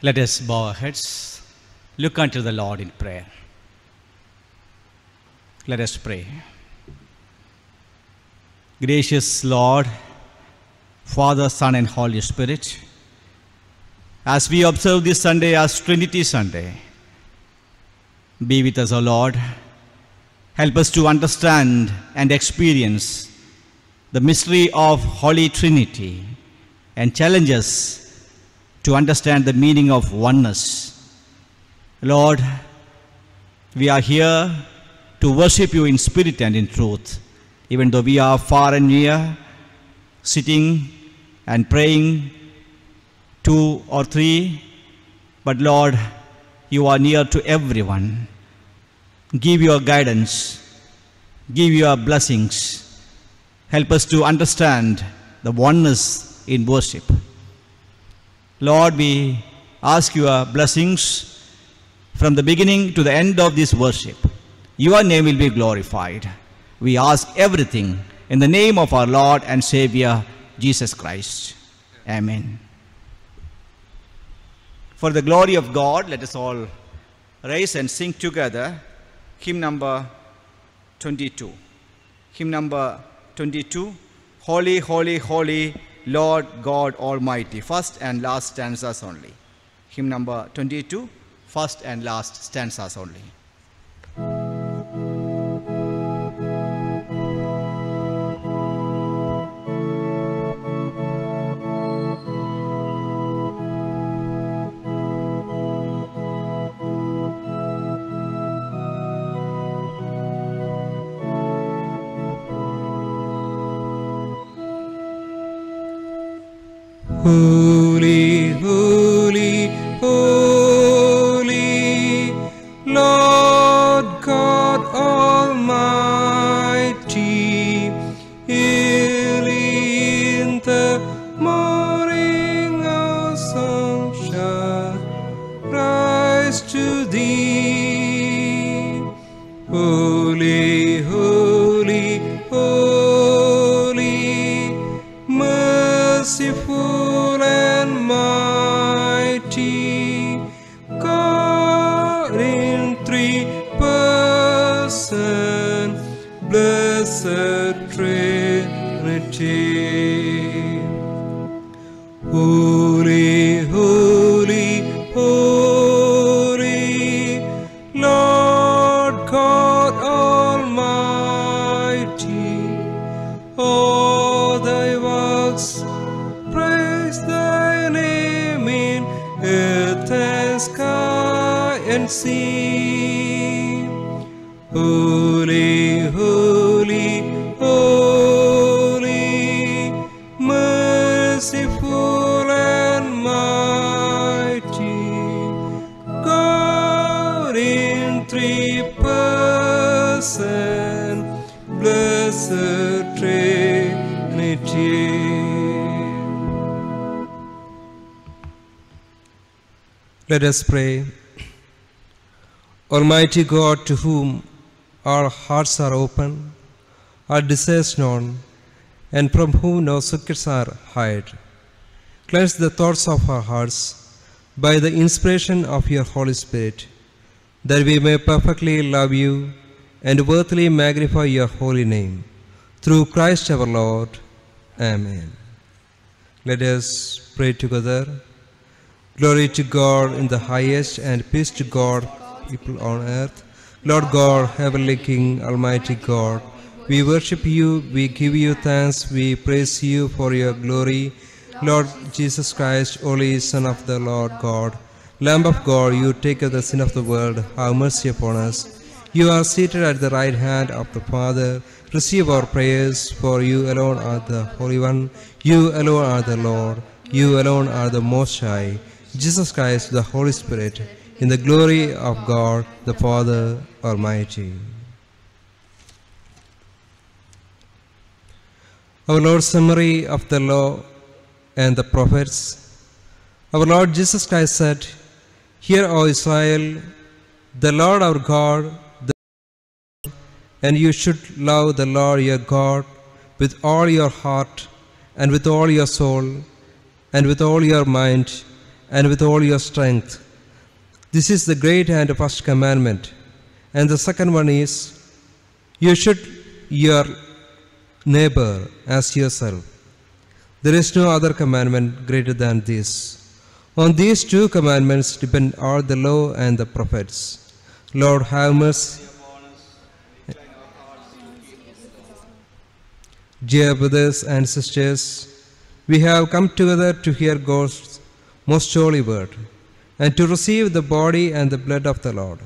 Let us bow our heads, look unto the Lord in prayer. Let us pray. Gracious Lord, Father, Son, and Holy Spirit, as we observe this Sunday as Trinity Sunday, be with us, O Lord. Help us to understand and experience the mystery of Holy Trinity and challenge us to understand the meaning of oneness. Lord, we are here to worship you in spirit and in truth, even though we are far and near, sitting and praying 2 or 3, but Lord, you are near to everyone. Give your guidance, give your blessings. Help us to understand the oneness in worship. Lord, we ask your blessings from the beginning to the end of this worship. Your name will be glorified. We ask everything in the name of our Lord and Savior, Jesus Christ. Amen. For the glory of God, let us all rise and sing together hymn number 22. Hymn number 22, Holy, Holy, Holy, Lord God Almighty. First and last stanzas only. Hymn number 22, first and last stanzas only. Holy, holy, holy, Lord God Almighty, early in the morning our song shall rise to thee. Holy, holy, holy, merciful and mighty, God in 3 persons, blessed Trinity. Holy, holy, holy, Lord God Almighty, all thy works praise thy name in earth and sky and sea. Holy, holy, holy, merciful and mighty, God in 3 persons, blessed Trinity. Let us pray. Almighty God, to whom our hearts are open, our desires known, and from whom no secrets are hid, cleanse the thoughts of our hearts by the inspiration of your Holy Spirit, that we may perfectly love you and worthily magnify your holy name. Through Christ our Lord. Amen. Let us pray together. Glory to God in the highest, and peace to God, people on earth. Lord God, heavenly King, almighty God, we worship you, we give you thanks, we praise you for your glory. Lord Jesus Christ, holy Son of the Lord God, Lamb of God, you take away the sin of the world, have mercy upon us. You are seated at the right hand of the Father. Receive our prayers, for you alone are the Holy One. You alone are the Lord. You alone are the Most High. Jesus Christ, the Holy Spirit, in the glory of God, the Father Almighty. Our Lord's summary of the law and the prophets. Our Lord Jesus Christ said, Hear, O Israel, the Lord our God, and you should love the Lord your God with all your heart and with all your soul and with all your mind and with all your strength. This is the great and first commandment. And the second one is, you should your neighbor as yourself. There is no other commandment greater than this. On these two commandments depend all the law and the prophets. Lord, have mercy. Dear brothers and sisters, we have come together to hear God's most holy word and to receive the body and the blood of the Lord.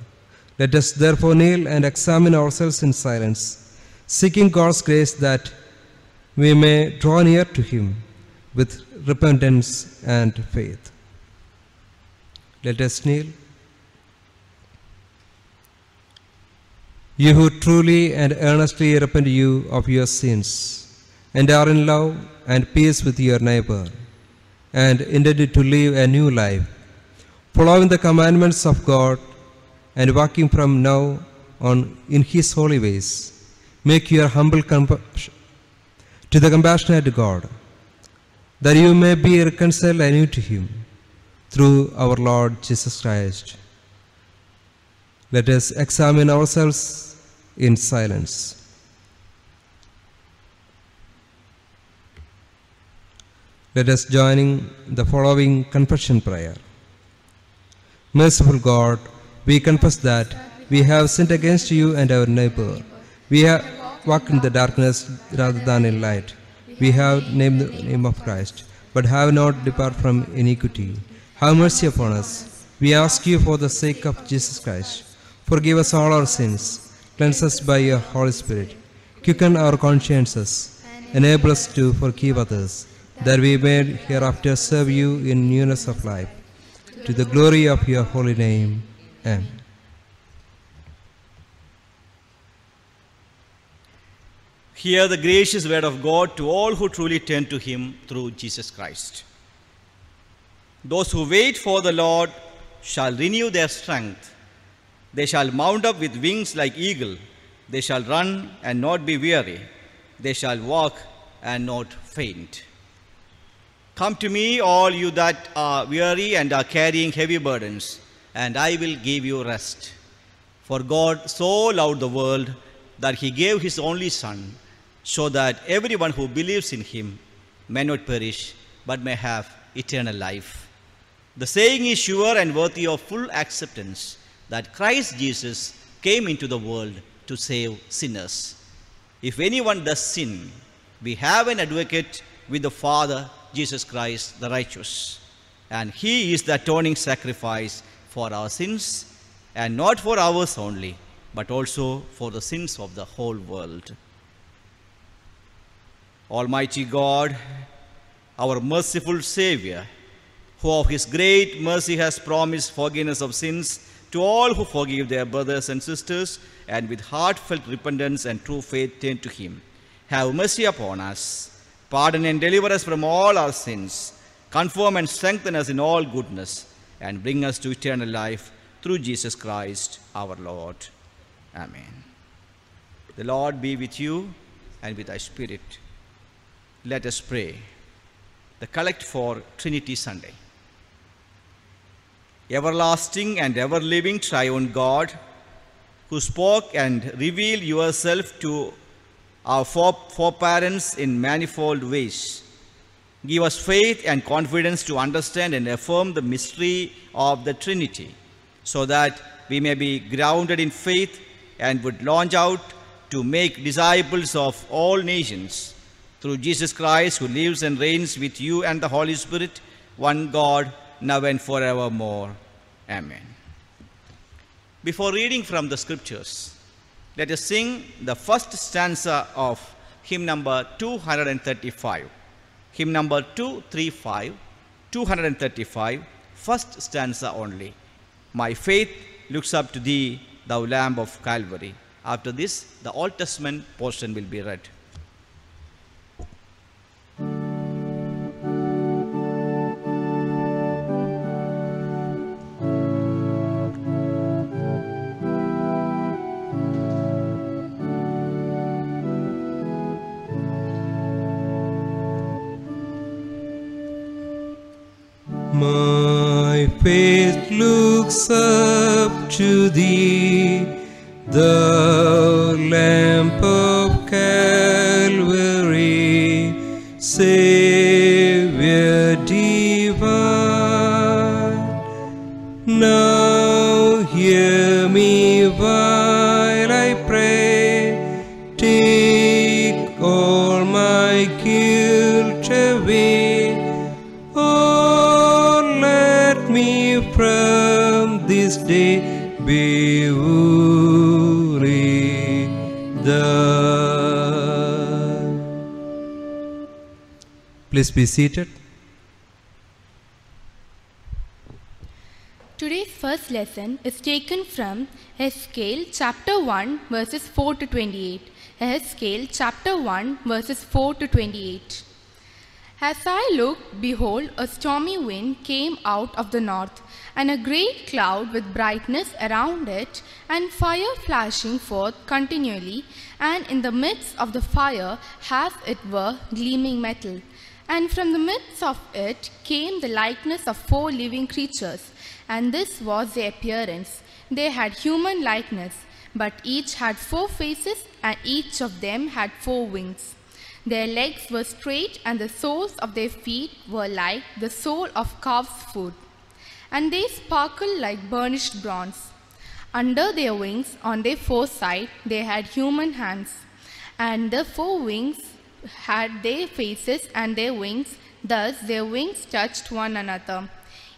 Let us therefore kneel and examine ourselves in silence, seeking God's grace that we may draw near to Him with repentance and faith. Let us kneel. You who truly and earnestly repent you of your sins and are in love and peace with your neighbor and intended to live a new life, following the commandments of God and walking from now on in His holy ways, make your humble confession to the compassionate God, that you may be reconciled anew to Him through our Lord Jesus Christ. Let us examine ourselves in silence. Let us join in the following confession prayer. Merciful God, we confess that we have sinned against you and our neighbor. We have walked in the darkness rather than in light. We have named the name of Christ, but have not departed from iniquity. Have mercy upon us. We ask you for the sake of Jesus Christ. Forgive us all our sins. Cleanse us by your Holy Spirit. Quicken our consciences. Enable us to forgive others, that we may hereafter serve you in newness of life. To the glory of your holy name. Amen. Hear the gracious word of God to all who truly turn to Him through Jesus Christ. Those who wait for the Lord shall renew their strength. They shall mount up with wings like eagle. They shall run and not be weary. They shall walk and not faint. Come to me, all you that are weary and are carrying heavy burdens, and I will give you rest. For God so loved the world that He gave His only Son, so that everyone who believes in Him may not perish, but may have eternal life. The saying is sure and worthy of full acceptance, that Christ Jesus came into the world to save sinners. If anyone does sin, we have an advocate with the Father, Jesus Christ the righteous. And He is the atoning sacrifice for our sins, and not for ours only, but also for the sins of the whole world. Almighty God, our merciful Savior, who of His great mercy has promised forgiveness of sins to all who forgive their brothers and sisters, and with heartfelt repentance and true faith turn to Him, have mercy upon us. Pardon and deliver us from all our sins. Confirm and strengthen us in all goodness, and bring us to eternal life through Jesus Christ our Lord. Amen. The Lord be with you and with thy spirit. Let us pray. The collect for Trinity Sunday. Everlasting and ever-living triune God, who spoke and revealed yourself to our foreparents in manifold ways, give us faith and confidence to understand and affirm the mystery of the Trinity, so that we may be grounded in faith and would launch out to make disciples of all nations, through Jesus Christ, who lives and reigns with you and the Holy Spirit, one God, now and forevermore. Amen. Before reading from the scriptures, let us sing the first stanza of hymn number 235. Hymn number 235, 235, first stanza only. My faith looks up to thee, thou Lamb of Calvary. After this, the Old Testament portion will be read. My faith looks up to thee, the lamp of Calvary, Savior divine. Now hear me while I pray, take all my guilt away. Oh, let me from this day be wholly thine. Please be seated. Today's first lesson is taken from Ezekiel chapter 1 verses 4 to 28. Ezekiel chapter 1 verses 4 to 28. As I looked, behold, a stormy wind came out of the north, and a great cloud with brightness around it, and fire flashing forth continually, and in the midst of the fire as it were gleaming metal. And from the midst of it came the likeness of 4 living creatures, and this was their appearance. They had human likeness, but each had 4 faces, and each of them had 4 wings. Their legs were straight, and the soles of their feet were like the sole of calf's foot, and they sparkled like burnished bronze. Under their wings, on their 4 sides, they had human hands, and the 4 wings had their faces and their wings. Thus their wings touched one another.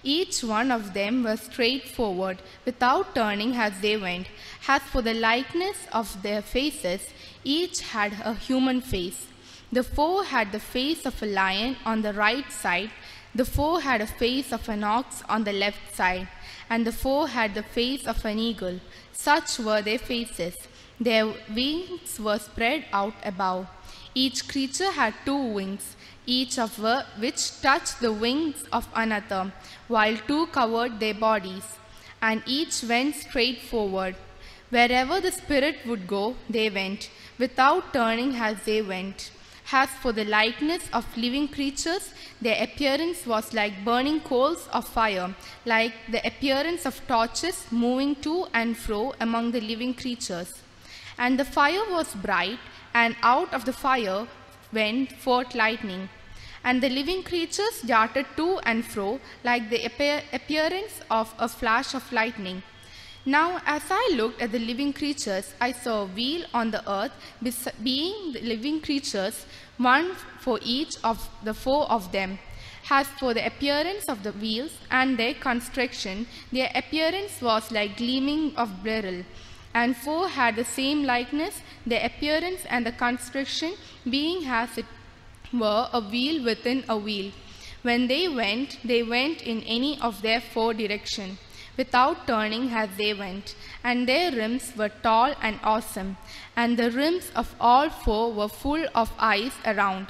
Each one of them was straightforward, without turning as they went. As for the likeness of their faces, each had a human face. The 4 had the face of a lion on the right side, the 4 had a face of an ox on the left side, and the 4 had the face of an eagle. Such were their faces. Their wings were spread out above. Each creature had 2 wings, each of which touched the wings of another, while 2 covered their bodies, and each went straight forward. Wherever the Spirit would go, they went, without turning as they went. As for the likeness of living creatures, their appearance was like burning coals of fire, like the appearance of torches moving to and fro among the living creatures. And the fire was bright, and out of the fire went forth lightning. And the living creatures darted to and fro like the appearance of a flash of lightning. Now as I looked at the living creatures, I saw a wheel on the earth, being the living creatures, one for each of the 4 of them. As for the appearance of the wheels and their construction, their appearance was like gleaming of beryl. And 4 had the same likeness, their appearance and the construction being as it were a wheel within a wheel. When they went in any of their 4 directions, without turning as they went, and their rims were tall and awesome, and the rims of all 4 were full of eyes around.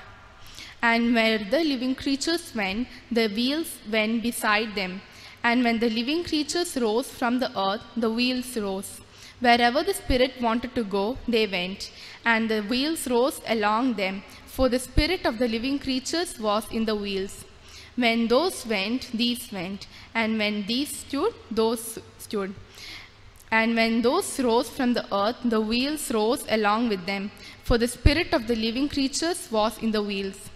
And where the living creatures went, the wheels went beside them. And when the living creatures rose from the earth, the wheels rose. Wherever the Spirit wanted to go, they went, and the wheels rose along them, for the spirit of the living creatures was in the wheels. When those went, these went, and when these stood, those stood. And when those rose from the earth, the wheels rose along with them, for the spirit of the living creatures was in the wheels.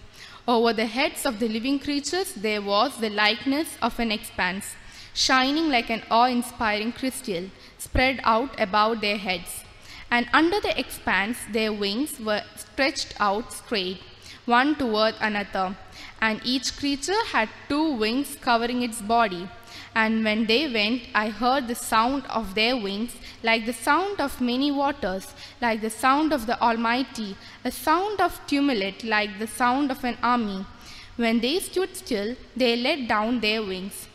Over the heads of the living creatures there was the likeness of an expanse, shining like an awe-inspiring crystal, spread out above their heads. And under the expanse their wings were stretched out straight, one toward another, and each creature had 2 wings covering its body. And when they went, I heard the sound of their wings, like the sound of many waters, like the sound of the Almighty, a sound of tumult, like the sound of an army. When they stood still, they let down their wings.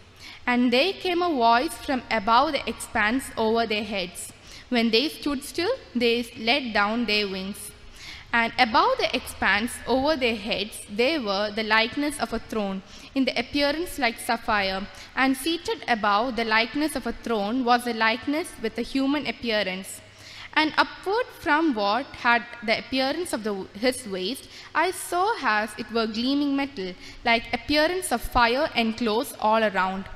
And there came a voice from above the expanse over their heads. When they stood still, they let down their wings. And above the expanse over their heads there were the likeness of a throne, in the appearance like sapphire, and seated above the likeness of a throne was a likeness with a human appearance. And upward from what had the appearance of his waist, I saw as it were gleaming metal, like appearance of fire enclosed all around.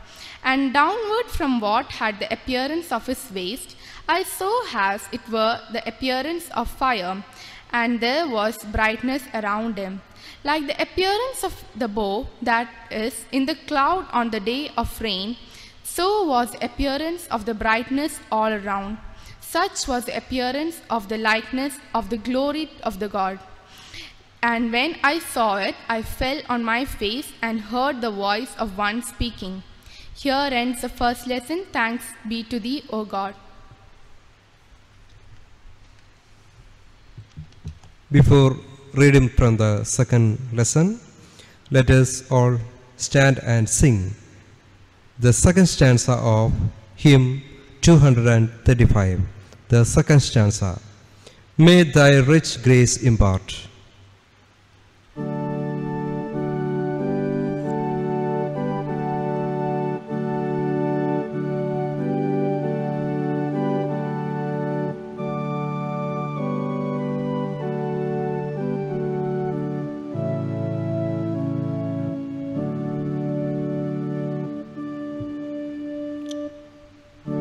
And downward from what had the appearance of his waist, I saw as it were the appearance of fire, and there was brightness around him, like the appearance of the bow that is in the cloud on the day of rain. So was the appearance of the brightness all around. Such was the appearance of the likeness of the glory of the God. And when I saw it, I fell on my face and heard the voice of one speaking. Here ends the first lesson. Thanks be to thee, O God. Before reading from the second lesson, let us all stand and sing the second stanza of hymn 235. The second stanza. May thy rich grace impart.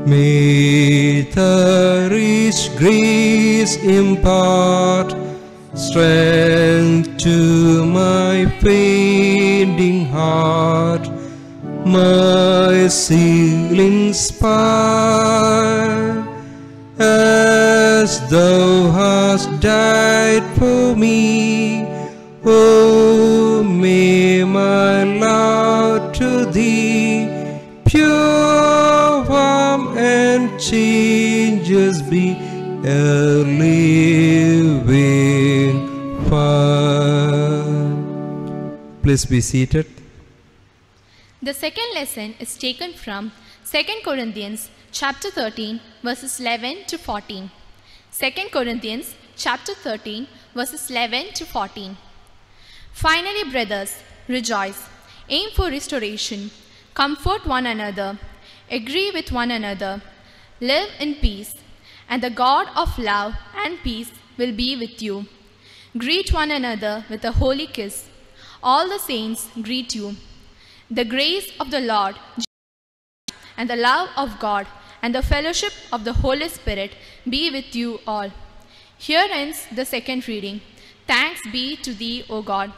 May the rich grace impart strength to my fainting heart, my zeal inspire, as thou hast died for me. Oh, may my love to thee pure, warm, and changes be a living fire. Please be seated. The second lesson is taken from 2 Corinthians chapter 13 verses 11 to 14. 2 Corinthians chapter 13 verses 11 to 14. Finally, brothers, rejoice, aim for restoration, comfort one another, agree with one another, live in peace, and the God of love and peace will be with you. Greet one another with a holy kiss. All the saints greet you. The grace of the Lord and the love of God and the fellowship of the Holy Spirit be with you all. Here ends the second reading. Thanks be to thee, O God.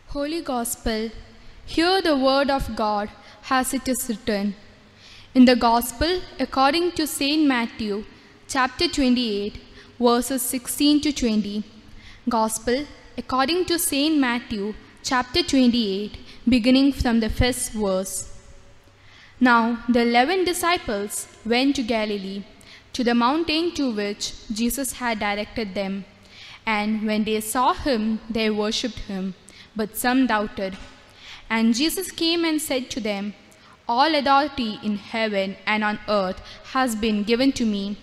Holy Gospel, hear the word of God as it is written. In the Gospel according to St. Matthew, chapter 28, verses 16 to 20. Gospel according to St. Matthew, chapter 28, beginning from the first verse. Now the 11 disciples went to Galilee, to the mountain to which Jesus had directed them. And when they saw him, they worshipped him, but some doubted. And Jesus came and said to them, all authority in heaven and on earth has been given to me.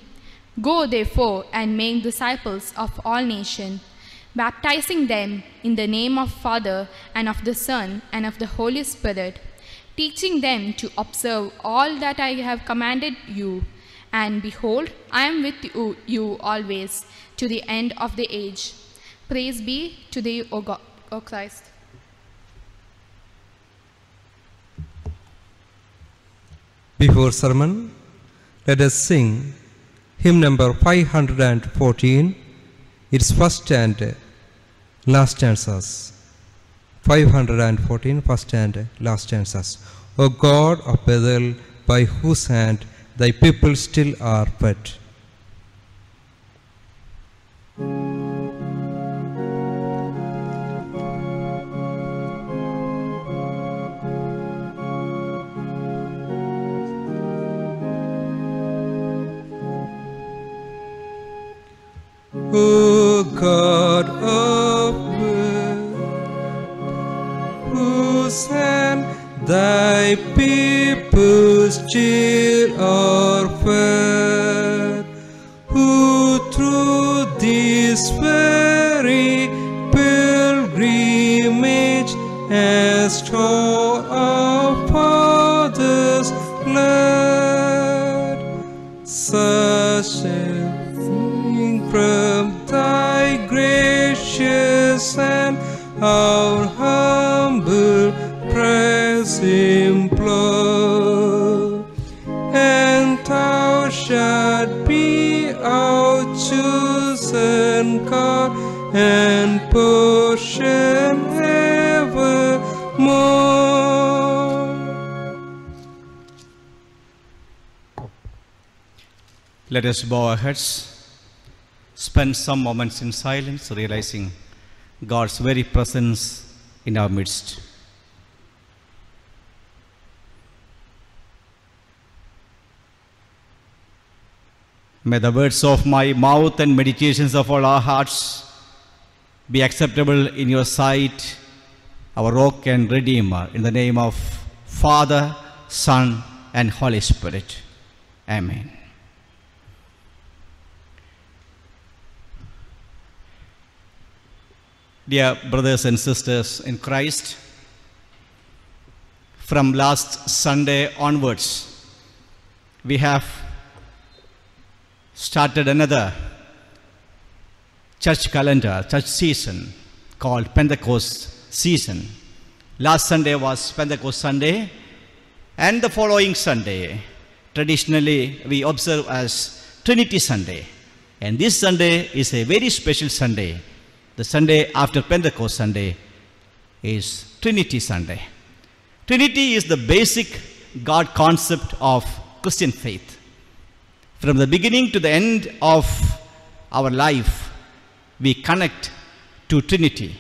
Go therefore and make disciples of all nations, baptizing them in the name of Father and of the Son and of the Holy Spirit, teaching them to observe all that I have commanded you. And behold, I am with you always to the end of the age. Praise be to thee, O God, O Christ. Before sermon, let us sing hymn number 514, its first and last stanzas. 514, first and last stanzas. O God of Bethel, by whose hand thy people still are fed. O God of earth, whose hand thy people still are fed, who through this very pilgrimage hast taught our fathers led, such praise and our humble praise implore. And thou shalt be our chosen God and portion evermore. Let us bow our heads, spend some moments in silence, realizing God's very presence in our midst. May the words of my mouth and meditations of all our hearts be acceptable in your sight, our rock and redeemer, in the name of Father, Son, and Holy Spirit. Amen. Dear brothers and sisters in Christ, from last Sunday onwards, we have started another church calendar, church season called Pentecost season. Last Sunday was Pentecost Sunday, and the following Sunday, traditionally we observe as Trinity Sunday. And this Sunday is a very special Sunday. The Sunday after Pentecost Sunday is Trinity Sunday. Trinity is the basic God concept of Christian faith. From the beginning to the end of our life, we connect to Trinity.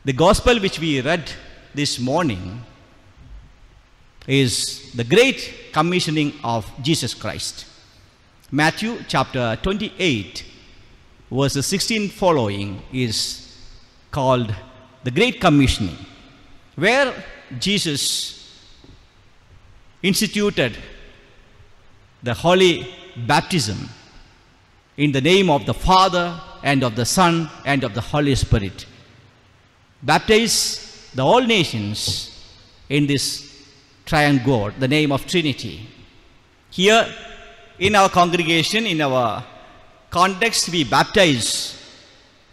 The gospel which we read this morning is the great commissioning of Jesus Christ. Matthew chapter 28, verses 16 following is called the Great Commissioning, where Jesus instituted the holy baptism in the name of the Father and of the Son and of the Holy Spirit. Baptize the all nations in this triune God, the name of Trinity. Here in our congregation, in our context, we baptize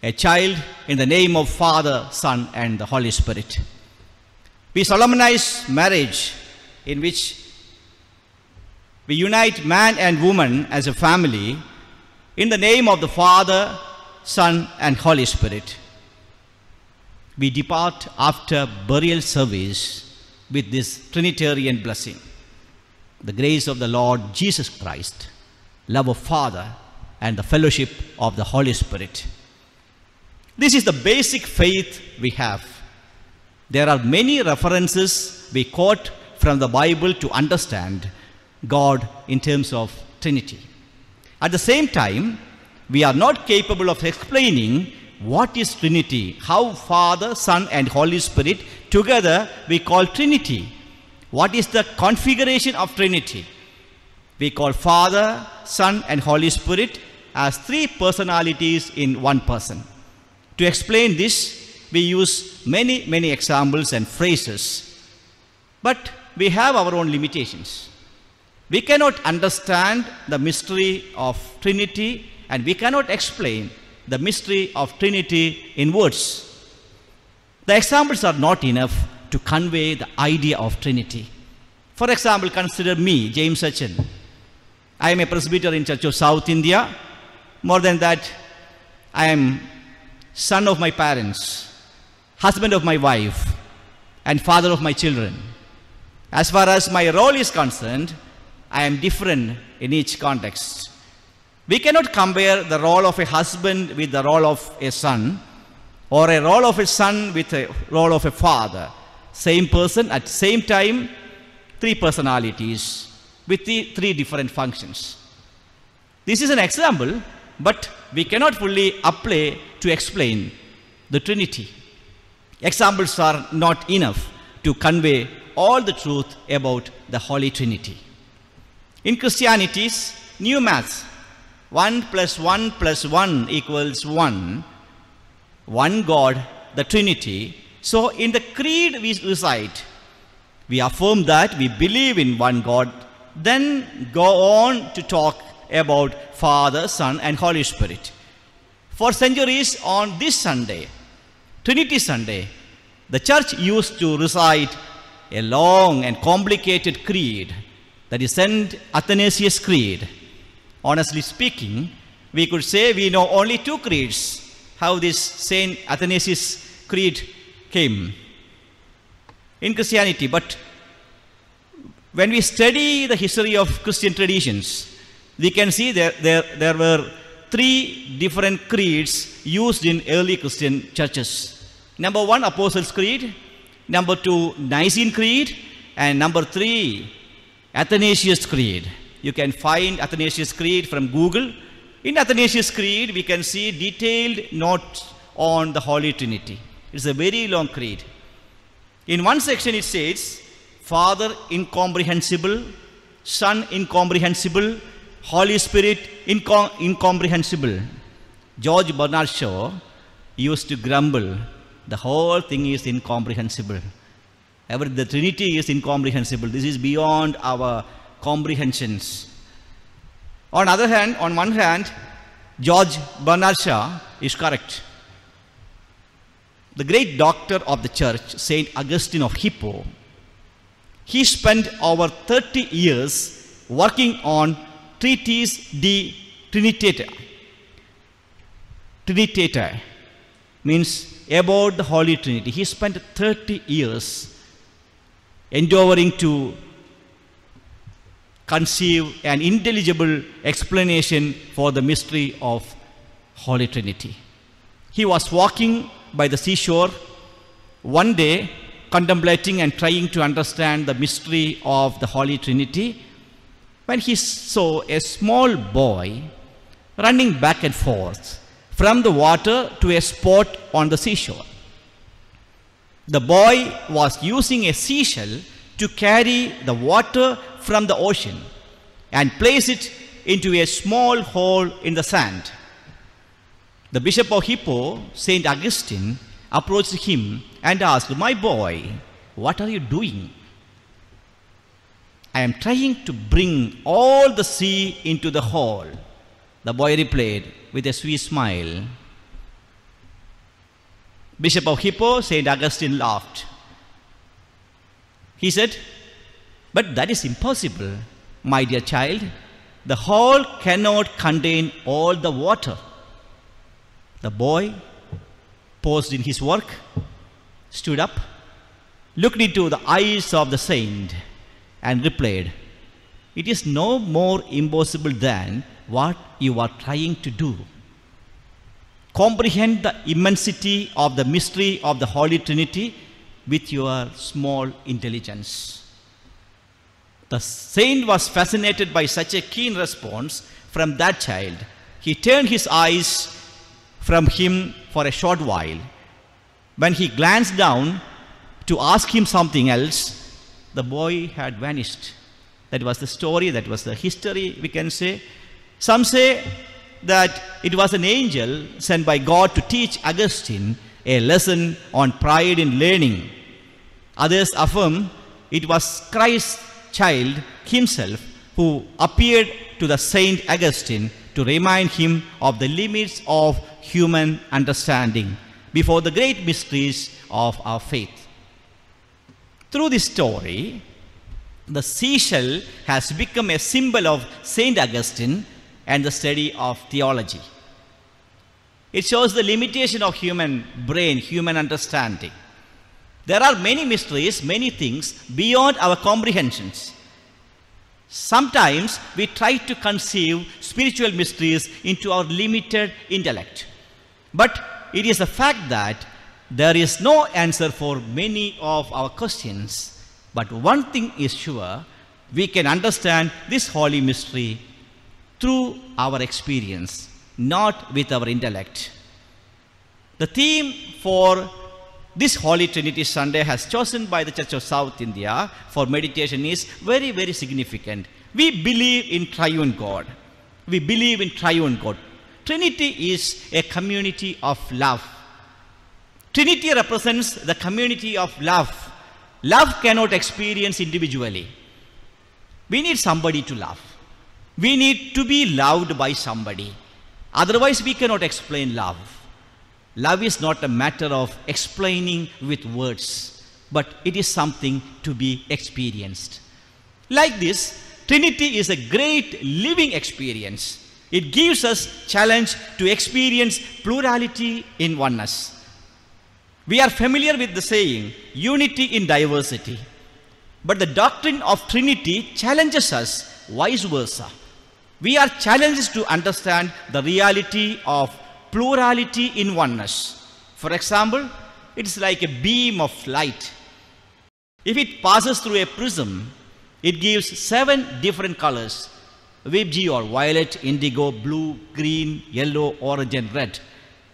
a child in the name of Father, Son, and the Holy Spirit. We solemnize marriage, in which we unite man and woman as a family in the name of the Father, Son, and Holy Spirit. We depart after burial service with this Trinitarian blessing. The grace of the Lord Jesus Christ, love of Father, and the fellowship of the Holy Spirit. This is the basic faith we have. There are many references we quote from the Bible to understand God in terms of Trinity. At the same time, we are not capable of explaining what is Trinity, how Father, Son, and Holy Spirit together we call Trinity. What is the configuration of Trinity? We call Father, Son, and Holy Spirit as three personalities in one person. To explain this, we use many examples and phrases, but we have our own limitations. We cannot understand the mystery of Trinity, and we cannot explain the mystery of Trinity in words. The examples are not enough to convey the idea of Trinity. For example, consider me, James Sachin. I am a presbyter in Church of South India. More than that, I am son of my parents, husband of my wife, and father of my children. As far as my role is concerned, I am different in each context. We cannot compare the role of a husband with the role of a son, or a role of a son with a role of a father. Same person at same time, three personalities with the three different functions. This is an example, but we cannot fully apply to explain the Trinity. Examples are not enough to convey all the truth about the Holy Trinity. In Christianity's new maths, 1 + 1 + 1 = 1, one God, the Trinity. So in the creed we recite, we affirm that we believe in one God, then go on to talk about Father, Son, and Holy Spirit. For centuries on this Sunday, Trinity Sunday, the church used to recite a long and complicated creed, that is St. Athanasius' Creed. Honestly speaking, we could say we know only two creeds, how this St. Athanasius' Creed came in Christianity. But when we study the history of Christian traditions, we can see there were three different creeds used in early Christian churches. Number one, Apostles' Creed. Number two, Nicene Creed. And number three, Athanasius' Creed. You can find Athanasius' Creed from Google. In Athanasius' Creed, we can see detailed notes on the Holy Trinity. It's a very long creed. In one section it says, Father incomprehensible, Son incomprehensible, Holy Spirit incomprehensible. George Bernard Shaw used to grumble, the whole thing is incomprehensible. The Trinity is incomprehensible. This is beyond our comprehensions. On one hand, George Bernard Shaw is correct. The great doctor of the church, St. Augustine of Hippo, he spent over 30 years working on Treatise de Trinitate. Trinitate means about the Holy Trinity. He spent 30 years endeavoring to conceive an intelligible explanation for the mystery of Holy Trinity. He was walking by the seashore one day, contemplating and trying to understand the mystery of the Holy Trinity, when he saw a small boy running back and forth from the water to a spot on the seashore. The boy was using a seashell to carry the water from the ocean and place it into a small hole in the sand. The Bishop of Hippo, St. Augustine, approached him and asked, "My boy, what are you doing?" "I am trying to bring all the sea into the hole," the boy replied with a sweet smile. Bishop of Hippo, St. Augustine, laughed. He said, "But that is impossible, my dear child. The hole cannot contain all the water." The boy paused in his work, stood up, looked into the eyes of the saint, and replied, "It is no more impossible than what you are trying to do. Comprehend the immensity of the mystery of the Holy Trinity with your small intelligence." The saint was fascinated by such a keen response from that child. He turned his eyes from him for a short while. When he glanced down to ask him something else, the boy had vanished. That was the story, that was the history, we can say. Some say that it was an angel sent by God to teach Augustine a lesson on pride in learning. Others affirm it was Christ's child himself who appeared to the Saint Augustine to remind him of the limits of human understanding before the great mysteries of our faith. Through this story, the seashell has become a symbol of Saint Augustine and the study of theology. It shows the limitation of human brain, human understanding. There are many mysteries, many things beyond our comprehensions. Sometimes we try to conceive spiritual mysteries into our limited intellect. But it is a fact that there is no answer for many of our questions. But one thing is sure, we can understand this holy mystery through our experience, not with our intellect. The theme for this Holy Trinity Sunday has chosen by the Church of South India for meditation is very, very significant. We believe in triune God. We believe in triune God. Trinity is a community of love. Trinity represents the community of love. Love cannot experience individually. We need somebody to love. We need to be loved by somebody. Otherwise, we cannot explain love. Love is not a matter of explaining with words, but it is something to be experienced. Like this, Trinity is a great living experience. It gives us challenge to experience plurality in oneness. We are familiar with the saying, unity in diversity. But the doctrine of Trinity challenges us vice versa. We are challenged to understand the reality of plurality in oneness. For example, it's like a beam of light. If it passes through a prism, it gives 7 different colors: VG or violet, indigo, blue, green, yellow, orange and red.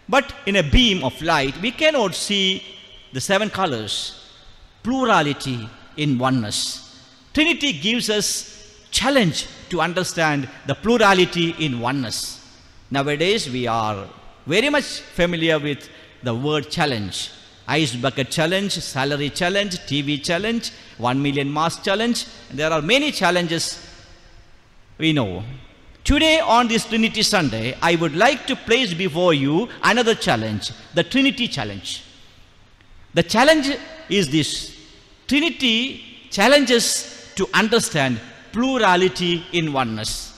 But in a beam of light, we cannot see the 7 colors. Plurality in oneness. Trinity gives us challenge to understand the plurality in oneness. Nowadays, we are very much familiar with the word challenge. Ice bucket challenge, salary challenge, TV challenge, 1 million mask challenge. There are many challenges we know. Today on this Trinity Sunday, I would like to place before you another challenge, the Trinity challenge. The challenge is this: Trinity challenges to understand plurality in oneness.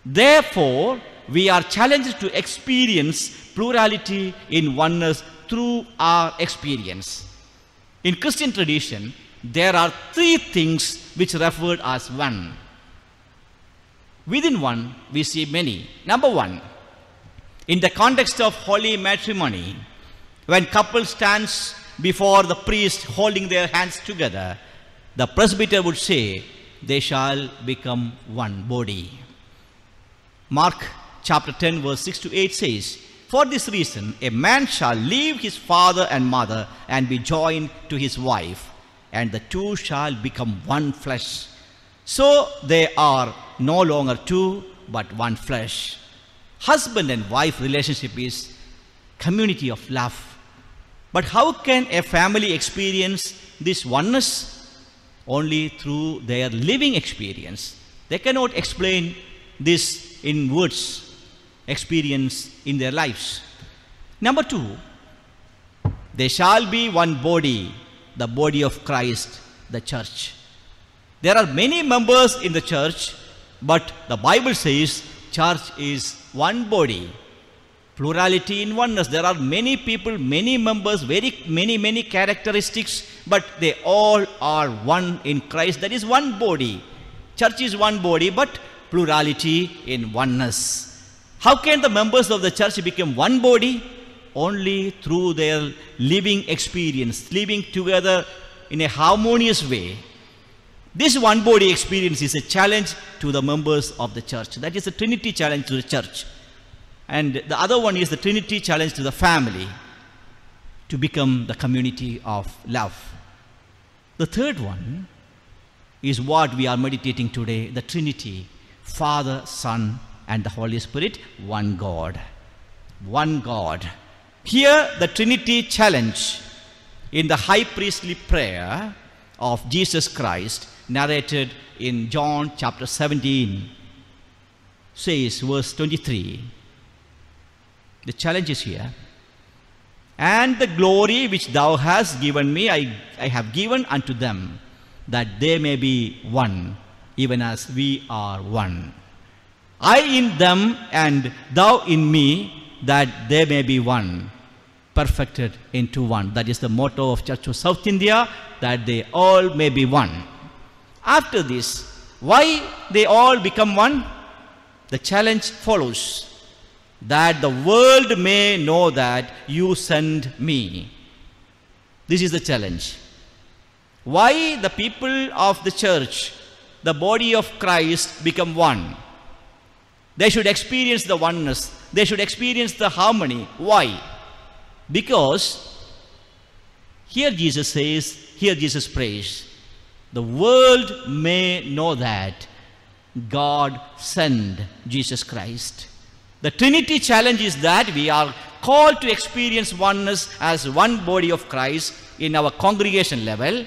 Therefore, we are challenged to experience plurality in oneness through our experience. In Christian tradition, there are 3 things which referred as one. Within one, we see many. Number 1, in the context of holy matrimony, when couple stands before the priest holding their hands together, the presbyter would say, they shall become one body. Mark chapter 10 verse 6 to 8 says, for this reason, a man shall leave his father and mother and be joined to his wife, and the two shall become one flesh. So they are no longer two, but one flesh. Husband and wife relationship is community of love. But how can a family experience this oneness? Only through their living experience. They cannot explain this in words, experience in their lives. Number 2, they shall be one body, the body of Christ, the church. There are many members in the church, but the Bible says church is one body. Plurality in oneness. There are many people, many members, many characteristics, but they all are one in Christ. That is one body. Church is one body, but plurality in oneness. How can the members of the church become one body? Only through their living experience, living together in a harmonious way. This one body experience is a challenge to the members of the church. That is a Trinity challenge to the church. And the other one is the Trinity challenge to the family to become the community of love. The third one is what we are meditating today, the Trinity, Father, Son, and the Holy Spirit, one God. One God. Here the Trinity challenge in the high priestly prayer of Jesus Christ narrated in John chapter 17 says, verse 23, the challenge is here. And the glory which thou hast given me, I have given unto them, that they may be one, even as we are one. I in them, and thou in me, that they may be one, perfected into one. That is the motto of Church of South India, that they all may be one. After this, why they all become one? The challenge follows. That the world may know that you sent me. This is the challenge. Why the people of the church, the body of Christ, become one? They should experience the oneness. They should experience the harmony. Why? Because here Jesus says, here Jesus prays, the world may know that God sent Jesus Christ. The Trinity challenge is that we are called to experience oneness as one body of Christ in our congregation level.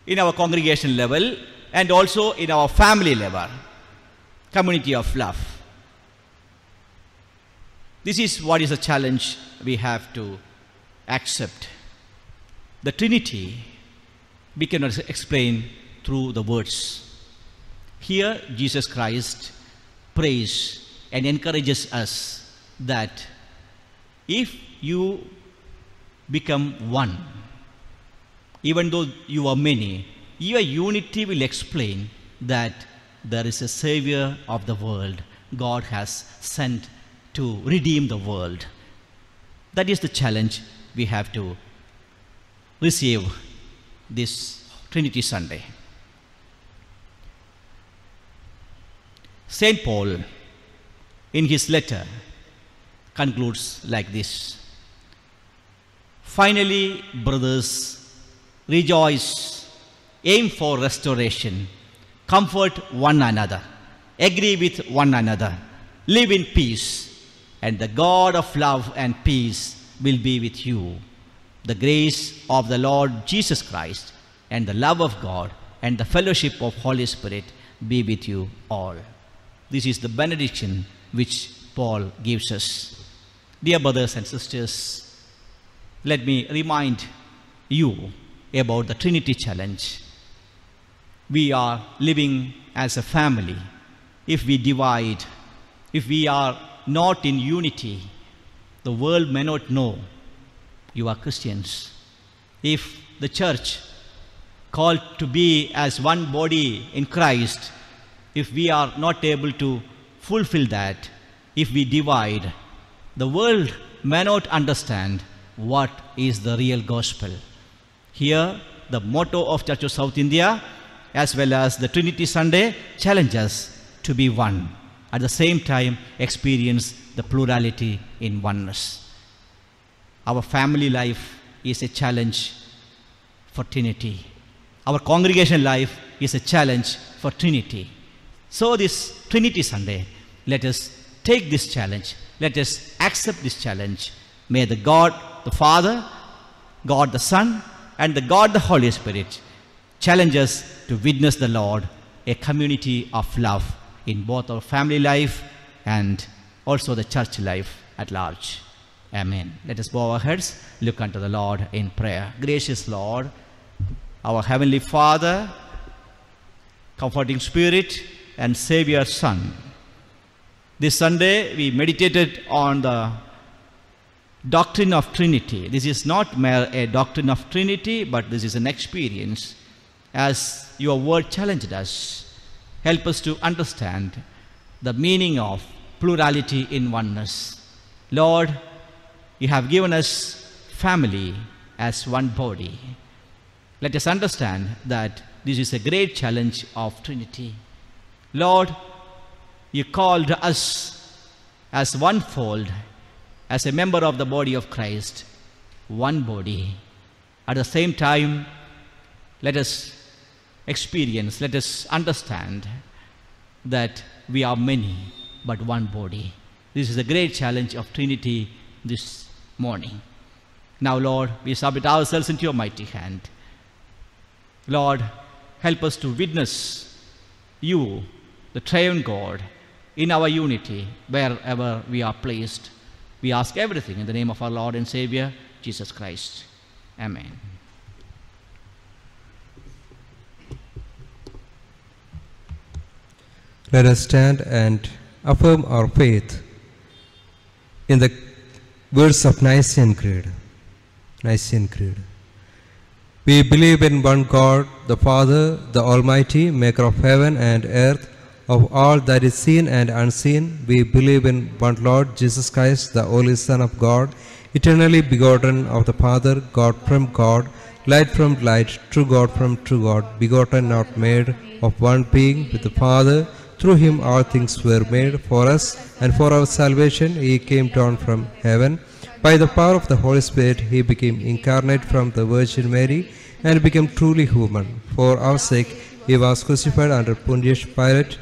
In our congregation level, and also in our family level, community of love. This is what is a challenge we have to accept. The Trinity we cannot explain through the words. Here Jesus Christ prays and encourages us that if you become one, even though you are many, your unity will explain that there is a Savior of the world God has sent to redeem the world. That is the challenge we have to receive this Trinity Sunday. Saint Paul, in his letter, concludes like this: finally, brothers, rejoice, aim for restoration, comfort one another, agree with one another, live in peace, and the God of love and peace will be with you. The grace of the Lord Jesus Christ and the love of God and the fellowship of Holy Spirit be with you all. This is the benediction which Paul gives us. Dear brothers and sisters, let me remind you about the Trinity challenge. We are living as a family. If we divide, if we are not in unity, the world may not know you are Christians. If the church called to be as one body in Christ, if we are not able to fulfill that, if we divide, the world may not understand what is the real gospel. Here, the motto of Church of South India, as well as the Trinity Sunday, challenge us to be one. At the same time, experience the plurality in oneness. Our family life is a challenge for Trinity. Our congregation life is a challenge for Trinity. So this Trinity Sunday, let us take this challenge. Let us accept this challenge. May the God the Father, God the Son, and the God the Holy Spirit challenge us to witness the Lord, a community of love in both our family life and also the church life at large. Amen. Let us bow our heads, look unto the Lord in prayer. Gracious Lord, our Heavenly Father, comforting Spirit, and Savior Son. This Sunday we meditated on the doctrine of Trinity. This is not mere a doctrine of Trinity, but this is an experience. As your word challenged us, help us to understand the meaning of plurality in oneness. Lord, you have given us family as one body. Let us understand that this is a great challenge of Trinity. Lord, you called us as one fold, as a member of the body of Christ, one body. At the same time, let us experience, let us understand that we are many, but one body. This is a great challenge of Trinity this morning. Now, Lord, we submit ourselves into your mighty hand. Lord, help us to witness you, the triune God, in our unity, wherever we are placed. We ask everything in the name of our Lord and Savior, Jesus Christ. Amen. Let us stand and affirm our faith in the words of Nicene Creed. Nicene Creed. We believe in one God, the Father, the Almighty, maker of heaven and earth, of all that is seen and unseen. We believe in one Lord Jesus Christ, the only Son of God, eternally begotten of the Father, God from God, light from light, true God from true God, begotten, not made, of one being with the Father. Through him all things were made. For us and for our salvation he came down from heaven. By the power of the Holy Spirit he became incarnate from the Virgin Mary and became truly human. For our sake he was crucified under Pontius Pilate.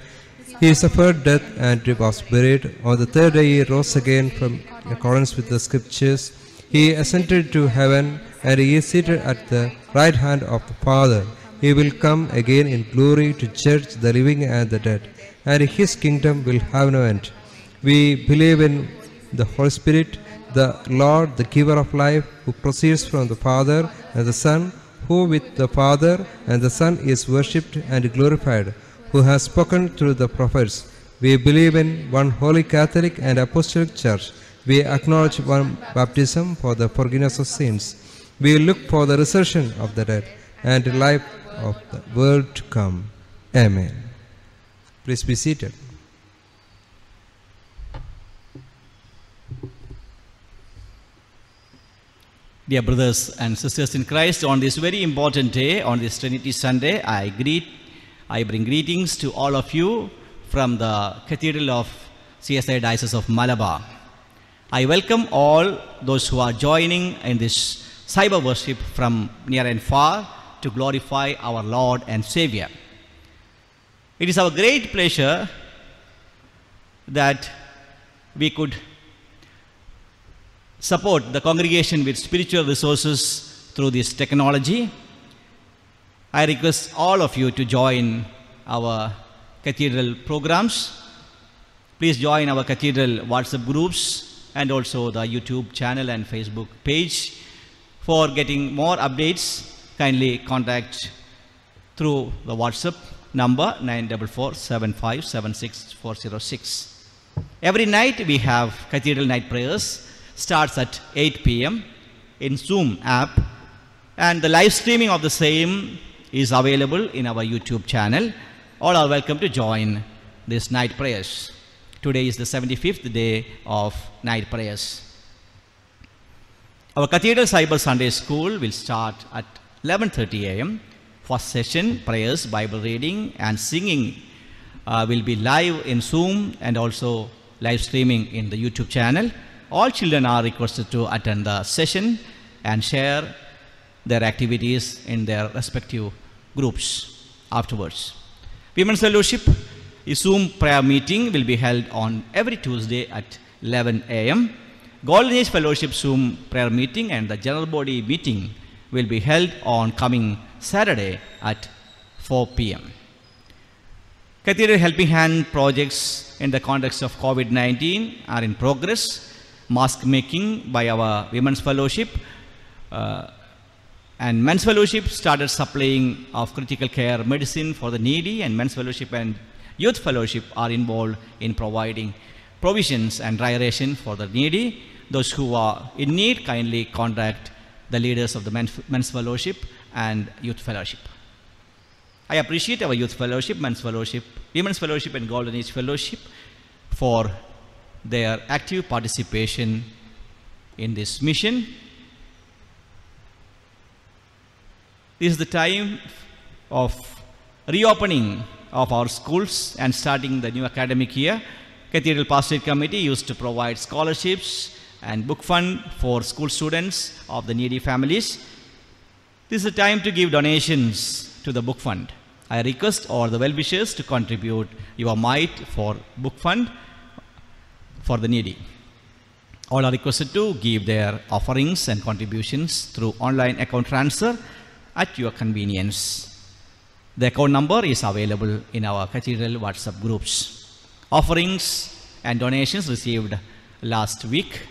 He suffered death and was buried. On the third day he rose again in accordance with the Scriptures. He ascended to heaven and he is seated at the right hand of the Father. He will come again in glory to judge the living and the dead, and his kingdom will have no end. We believe in the Holy Spirit, the Lord, the giver of life, who proceeds from the Father and the Son, who with the Father and the Son is worshipped and glorified, who has spoken through the prophets. We believe in one holy Catholic and Apostolic Church. We acknowledge one baptism for the forgiveness of sins. We look for the resurrection of the dead and the life of the world to come. Amen. Please be seated. Dear brothers and sisters in Christ, on this very important day, on this Trinity Sunday, I bring greetings to all of you from the Cathedral of CSI Diocese of Malabar. I welcome all those who are joining in this cyber worship from near and far to glorify our Lord and Savior. It is our great pleasure that we could support the congregation with spiritual resources through this technology. I request all of you to join our cathedral programs. Please join our cathedral WhatsApp groups and also the YouTube channel and Facebook page. For getting more updates, kindly contact through the WhatsApp number 944-7576-406. Every night we have cathedral night prayers. Starts at 8 p.m. in Zoom app, and the live streaming of the same is available in our YouTube channel. All are welcome to join this night prayers. Today is the 75th day of night prayers. Our Cathedral Cyber Sunday School will start at 11:30 a.m. First session, prayers, Bible reading and singing will be live in Zoom and also live streaming in the YouTube channel. All children are requested to attend the session and share their activities in their respective groups afterwards. Women's Fellowship, a Zoom prayer meeting will be held on every Tuesday at 11 a.m. Golden Age Fellowship Zoom prayer meeting and the General Body meeting will be held on coming Saturday at 4 p.m. Cathedral Helping Hand projects in the context of COVID-19 are in progress. Mask making by our Women's Fellowship and Men's Fellowship started supplying of critical care medicine for the needy, and Men's Fellowship and Youth Fellowship are involved in providing provisions and dry ration for the needy. Those who are in need kindly contact the leaders of the Men's Fellowship and Youth Fellowship. I appreciate our Youth Fellowship, Men's Fellowship, Women's Fellowship and Golden Age Fellowship for their active participation in this mission. This is the time of reopening of our schools and starting the new academic year. Cathedral Pastorate Committee used to provide scholarships and book fund for school students of the needy families. This is the time to give donations to the book fund. I request all the well-wishers to contribute your mite for book fund for the needy. All are requested to give their offerings and contributions through online account transfer at your convenience. The account number is available in our Cathedral WhatsApp groups. Offerings and donations received last week.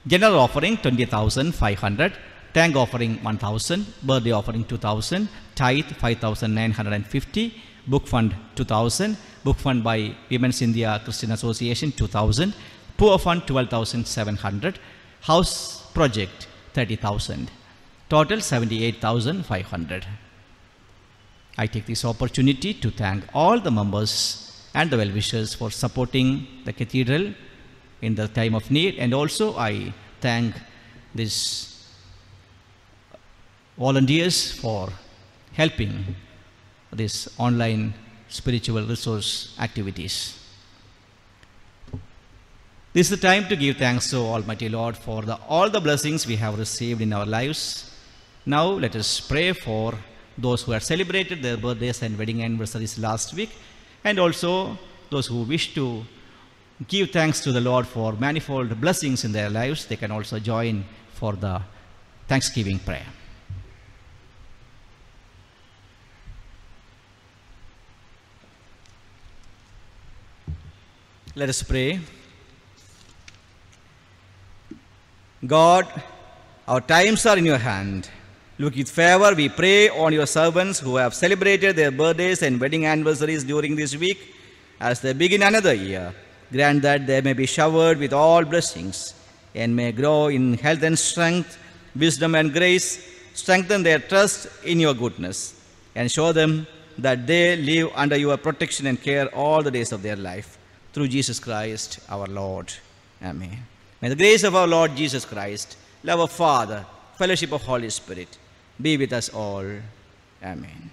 General offering 20,500, thank offering 1,000, birthday offering 2,000, tithe 5,950, book fund 2,000, book fund by Women's India Christian Association 2,000, poor fund 12,700, house project 30,000, total 78,500. I take this opportunity to thank all the members and the well-wishers for supporting the cathedral in the time of need, and also I thank these volunteers for helping this online spiritual resource activities. This is the time to give thanks to Almighty Lord for all the blessings we have received in our lives. Now let us pray for those who have celebrated their birthdays and wedding anniversaries last week, and also those who wish to give thanks to the Lord for manifold blessings in their lives. They can also join for the Thanksgiving prayer. Let us pray. God, our times are in your hand. Look with favor, we pray on your servants who have celebrated their birthdays and wedding anniversaries during this week. As they begin another year, grant that they may be showered with all blessings and may grow in health and strength, wisdom and grace. Strengthen their trust in your goodness and show them that they live under your protection and care all the days of their life. Through Jesus Christ, our Lord. Amen. May the grace of our Lord Jesus Christ, love of Father, fellowship of Holy Spirit, be with us all. Amen.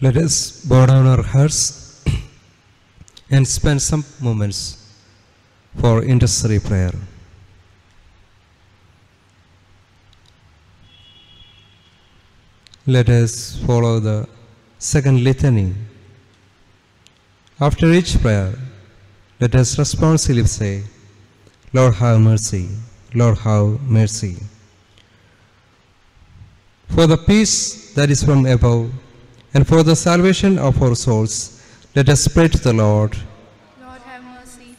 Let us bow down our hearts and spend some moments for intercessory prayer. Let us follow the second litany. After each prayer, let us responsively say, Lord have mercy, Lord have mercy. For the peace that is from above, and for the salvation of our souls, let us pray to the Lord. Lord have mercy.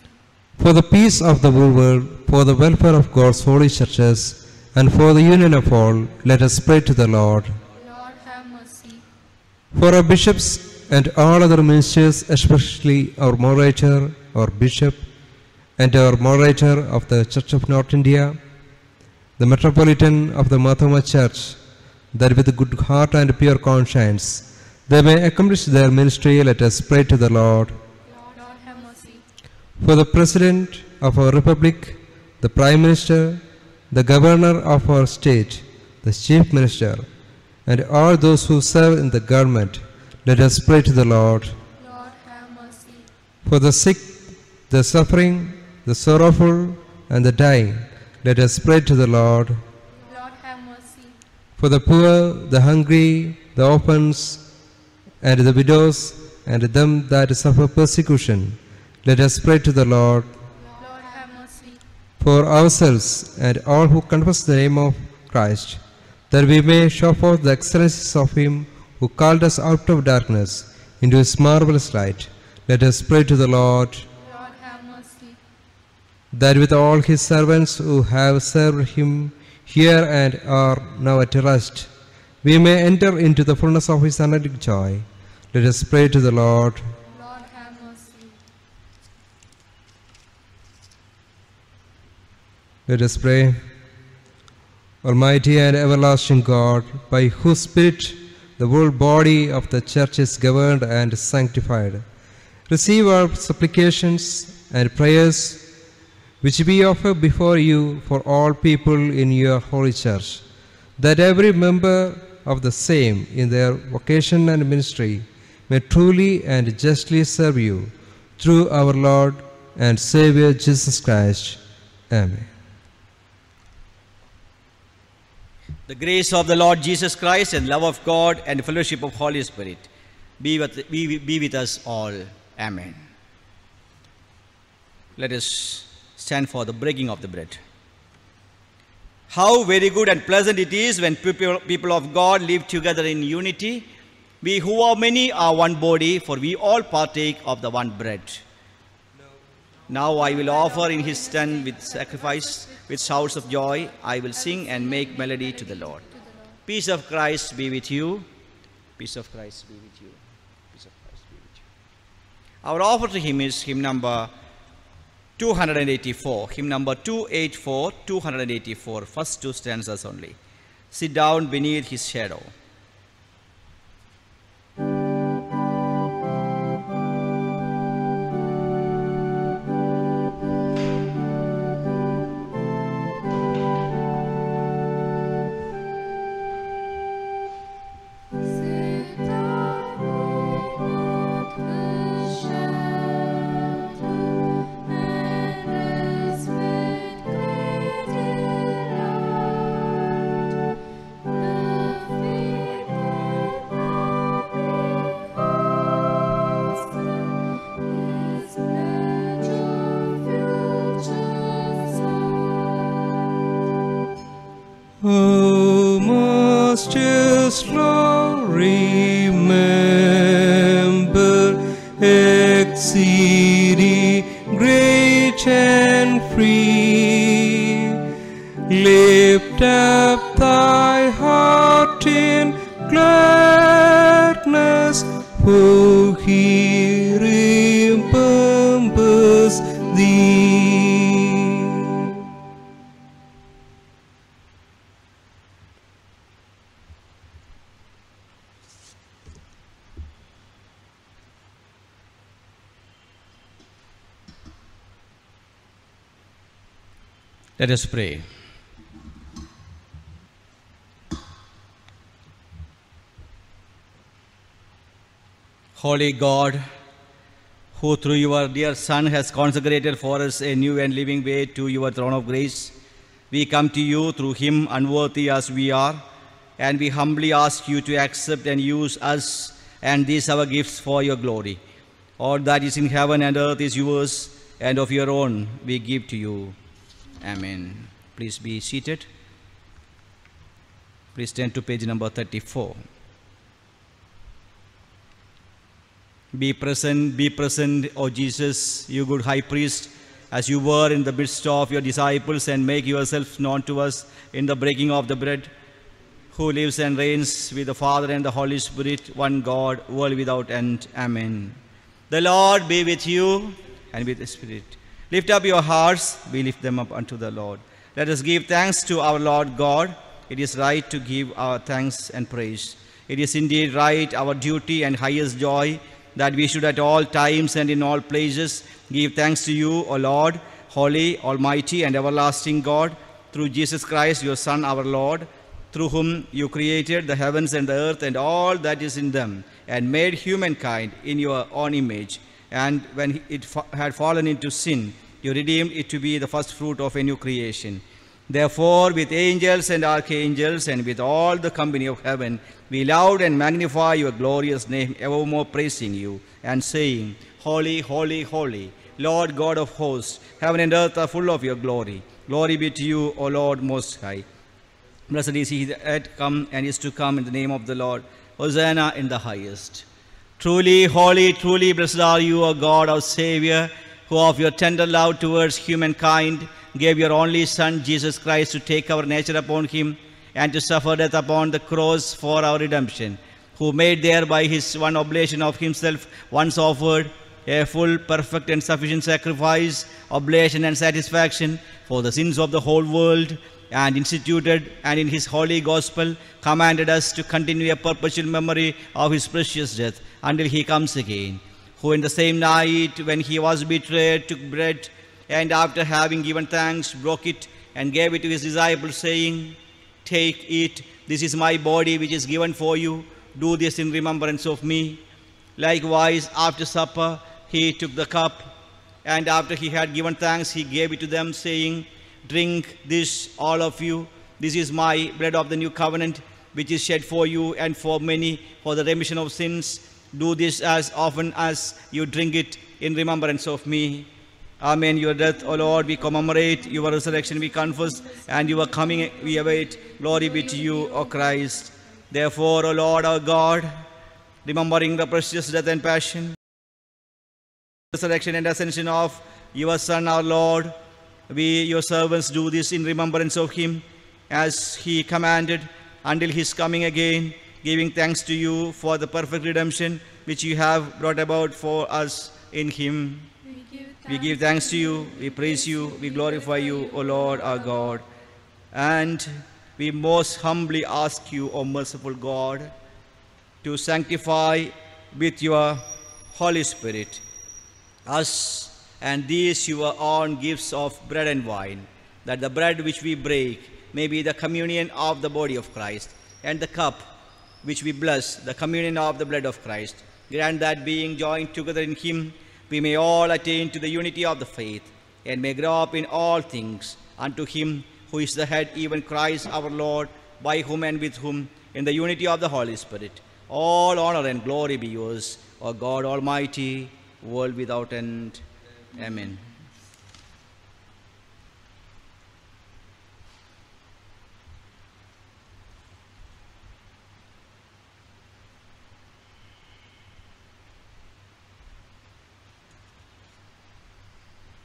For the peace of the whole world, for the welfare of God's holy churches, and for the union of all, let us pray to the Lord. Lord have mercy. For our bishops and all other ministers, especially our moderator, our bishop, and our moderator of the Church of North India, the Metropolitan of the Mathoma Church, that with a good heart and pure conscience, they may accomplish their ministry, let us pray to the Lord. Lord have mercy. For the President of our Republic, the Prime Minister, the Governor of our state, the Chief Minister, and all those who serve in the government, let us pray to the Lord. Lord have mercy. For the sick, the suffering, the sorrowful, and the dying, let us pray to the Lord. Lord have mercy. For the poor, the hungry, the orphans, and the widows, and them that suffer persecution, let us pray to the Lord. Lord have mercy. For ourselves and all who confess the name of Christ, that we may show forth the excellencies of Him who called us out of darkness into His marvelous light, let us pray to the Lord. Lord have mercy. That with all His servants who have served Him here and are now at rest, we may enter into the fullness of His unending joy. Let us pray to the Lord. Lord have mercy. Let us pray. Almighty and everlasting God, by whose Spirit the whole body of the Church is governed and sanctified, receive our supplications and prayers which we offer before you for all people in your holy Church, that every member of the same in their vocation and ministry may truly and justly serve you through our Lord and Savior Jesus Christ. Amen. The grace of the Lord Jesus Christ and love of God and fellowship of Holy Spirit be with us all. Amen. Let us stand for the breaking of the bread. How very good and pleasant it is when people of God live together in unity. We who are many are one body, for we all partake of the one bread. Now I will offer in His stand with sacrifice, with shouts of joy. I will sing and make melody to the Lord. Peace of Christ be with you. Peace of Christ be with you. Peace of Christ be with you. Our offer to Him is hymn number 284. Hymn number 284, 284. First two stanzas only. Sit down beneath His shadow. O most Jesus, Lord, remember exceeding great and free. Lift up thy heart in gladness, for he remembers thee. Let us pray. Holy God, who through your dear Son has consecrated for us a new and living way to your throne of grace, we come to you through him, unworthy as we are, and we humbly ask you to accept and use us and these our gifts for your glory. All that is in heaven and earth is yours, and of your own we give to you. Amen. Please be seated. Please turn to page number 34. Be present, O Jesus, you good high priest, as you were in the midst of your disciples, and make yourself known to us in the breaking of the bread, who lives and reigns with the Father and the Holy Spirit, one God, world without end. Amen. The Lord be with you and with the Spirit. Lift up your hearts, we lift them up unto the Lord. Let us give thanks to our Lord God. It is right to give our thanks and praise. It is indeed right, our duty and highest joy, that we should at all times and in all places give thanks to you, O Lord, holy, almighty, and everlasting God, through Jesus Christ, your Son, our Lord, through whom you created the heavens and the earth and all that is in them, and made humankind in your own image. And when it had fallen into sin, you redeemed it to be the first fruit of a new creation. Therefore, with angels and archangels and with all the company of heaven, we laud and magnify your glorious name, evermore praising you and saying, Holy, holy, holy, Lord God of hosts, heaven and earth are full of your glory. Glory be to you, O Lord Most High. Blessed is he that hath come and is to come in the name of the Lord. Hosanna in the highest. Truly, holy, truly blessed are you, O God, our Savior, who of your tender love towards humankind gave your only Son, Jesus Christ, to take our nature upon him and to suffer death upon the cross for our redemption, who made thereby his one oblation of himself once offered, a full, perfect, and sufficient sacrifice, oblation, and satisfaction for the sins of the whole world, and instituted and in his holy gospel commanded us to continue a perpetual memory of his precious death until he comes again, who in the same night when he was betrayed took bread, and after having given thanks broke it and gave it to his disciples, saying, Take, eat, this is my body which is given for you. Do this in remembrance of me. Likewise, after supper, he took the cup, and after he had given thanks, he gave it to them, saying, Drink this, all of you. This is my blood of the new covenant, which is shed for you and for many for the remission of sins. Do this as often as you drink it in remembrance of me. Amen. Your death, O Lord, we commemorate. Your resurrection we confess, and your coming we await. Glory be to you, O Christ. Therefore, O Lord our God, remembering the precious death and passion, resurrection and ascension of your Son, our Lord, we, your servants, do this in remembrance of him, as he commanded, until his coming again, giving thanks to you for the perfect redemption which you have brought about for us in him. We give thanks to you, we praise you, we glorify you, O Lord our God. And we most humbly ask you, O merciful God, to sanctify with your Holy Spirit us and these your own gifts of bread and wine, that the bread which we break may be the communion of the body of Christ, and the cup which we bless, the communion of the blood of Christ. Grant that being joined together in him, we may all attain to the unity of the faith, and may grow up in all things unto him who is the head, even Christ our Lord, by whom and with whom, in the unity of the Holy Spirit, all honor and glory be yours, O God Almighty, world without end. Amen.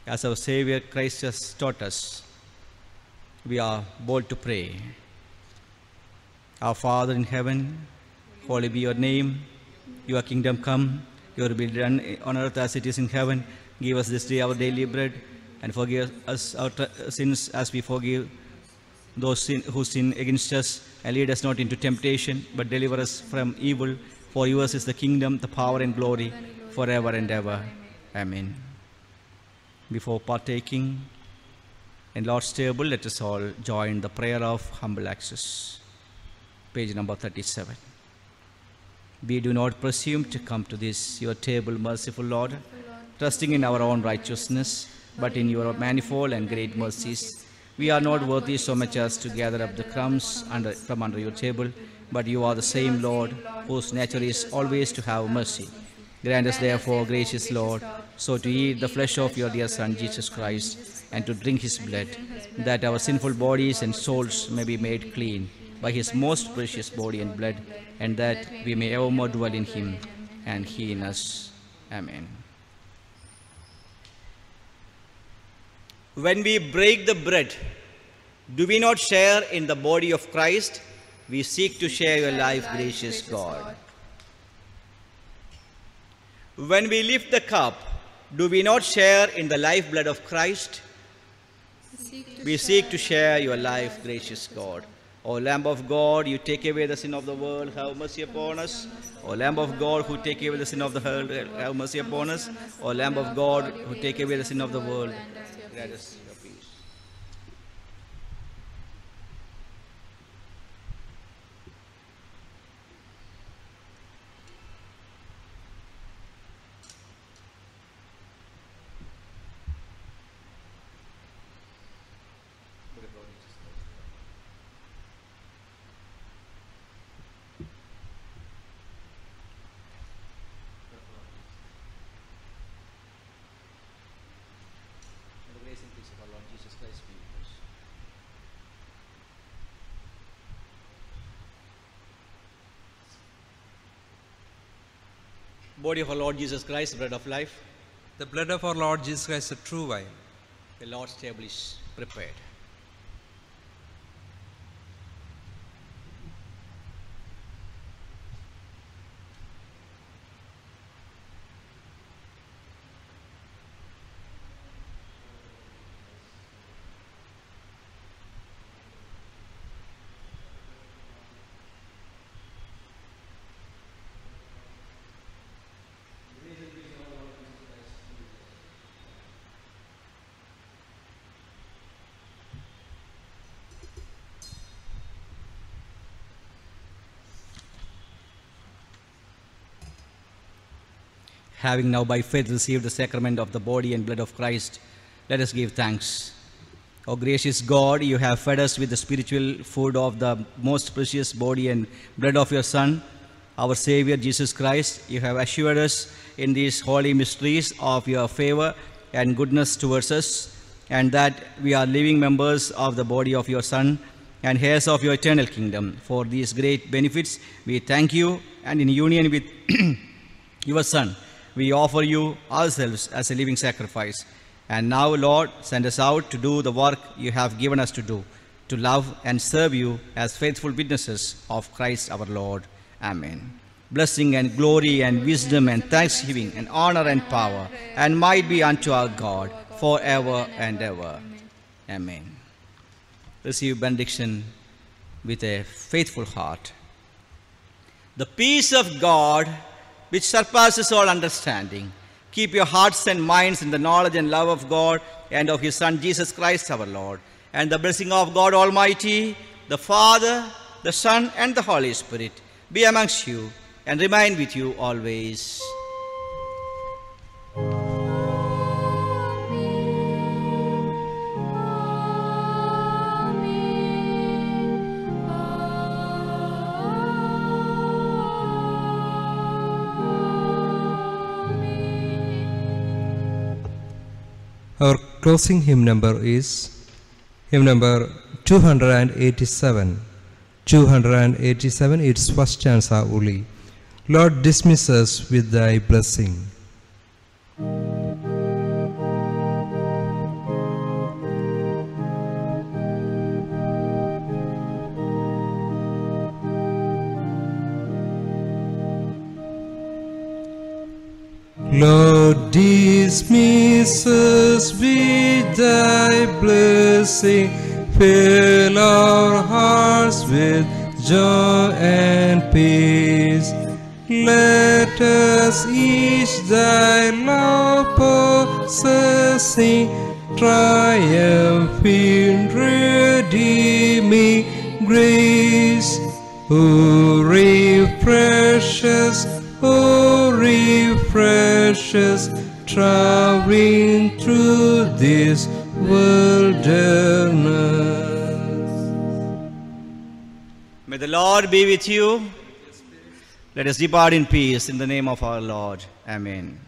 As our Savior Christ has taught us, we are bold to pray. Our Father in heaven, holy be your name. Your kingdom come, your will be done on earth as it is in heaven. Give us this day our daily bread, and forgive us our sins as we forgive those who sin against us. And lead us not into temptation, but deliver us from evil. For yours is the kingdom, the power and glory, forever and ever. Amen. Before partaking in Lord's table, let us all join the prayer of humble access. Page number 37. We do not presume to come to this, your table, merciful Lord, trusting in our own righteousness, but in your manifold and great mercies. We are not worthy so much as to gather up the crumbs from under your table, but you are the same Lord, whose nature is always to have mercy. Grant us therefore, gracious Lord, so to eat the flesh of your dear Son, Jesus Christ, and to drink his blood, that our sinful bodies and souls may be made clean by his most precious body and blood, and that we may evermore dwell in him, and he in us. Amen. When we break the bread, do we not share in the body of Christ? We seek to share your life, gracious God. When we lift the cup, do we not share in the lifeblood of Christ? We seek to share your life, gracious God. O Lamb of God, you take away the sin of the world, have mercy upon us. O Lamb of God, who take away the sin of the world, have mercy upon us. O Lamb of God, who take away the sin of the world, grant us your peace. Body of our Lord Jesus Christ, bread of life. The blood of our Lord Jesus Christ, the true wine. The Lord's table is prepared. Having now by faith received the sacrament of the body and blood of Christ, let us give thanks. O gracious God, you have fed us with the spiritual food of the most precious body and blood of your Son, our Savior Jesus Christ. You have assured us in these holy mysteries of your favor and goodness towards us, and that we are living members of the body of your Son and heirs of your eternal kingdom. For these great benefits, we thank you, and in union with your Son, we offer you ourselves as a living sacrifice. And now, Lord, send us out to do the work you have given us to do, to love and serve you as faithful witnesses of Christ our Lord. Amen. Blessing and glory and wisdom and thanksgiving and honor and power and might be unto our God forever and ever. Amen. Receive benediction with a faithful heart. The peace of God, which surpasses all understanding, keep your hearts and minds in the knowledge and love of God and of his Son, Jesus Christ our Lord. And the blessing of God Almighty, the Father, the Son, and the Holy Spirit be amongst you and remain with you always. Our closing hymn number is hymn number 287. 287, its first stanza only. Lord, dismiss us with thy blessing. Lord, dismiss us with thy blessing, fill our hearts with joy and peace. Let us each thy love possessing, triumph in redeeming grace. O refresh us, O refresh us, traveling through this wilderness. May the Lord be with you. Let us depart in peace in the name of our Lord. Amen.